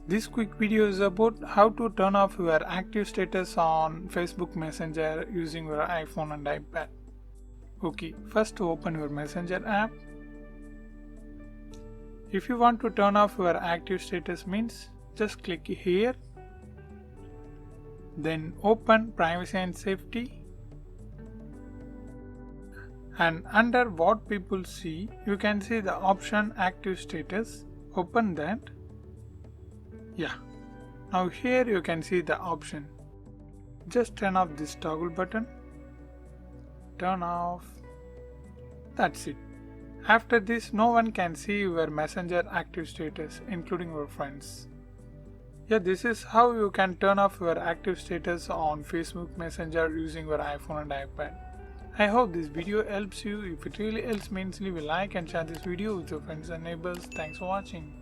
This quick video is about how to turn off your active status on Facebook Messenger using your iPhone and iPad. Okay, first open your Messenger app. If you want to turn off your active status means just click here. Then open Privacy and Safety. And under what people see, you can see the option Active Status. Open that. Yeah. Now here you can see the option. Just turn off this toggle button. Turn off. That's it. After this, no one can see your Messenger active status, including your friends. Yeah, this is how you can turn off your active status on Facebook Messenger using your iPhone and iPad. I hope this video helps you. If it really helps means leave a like and share this video with your friends and neighbors. Thanks for watching.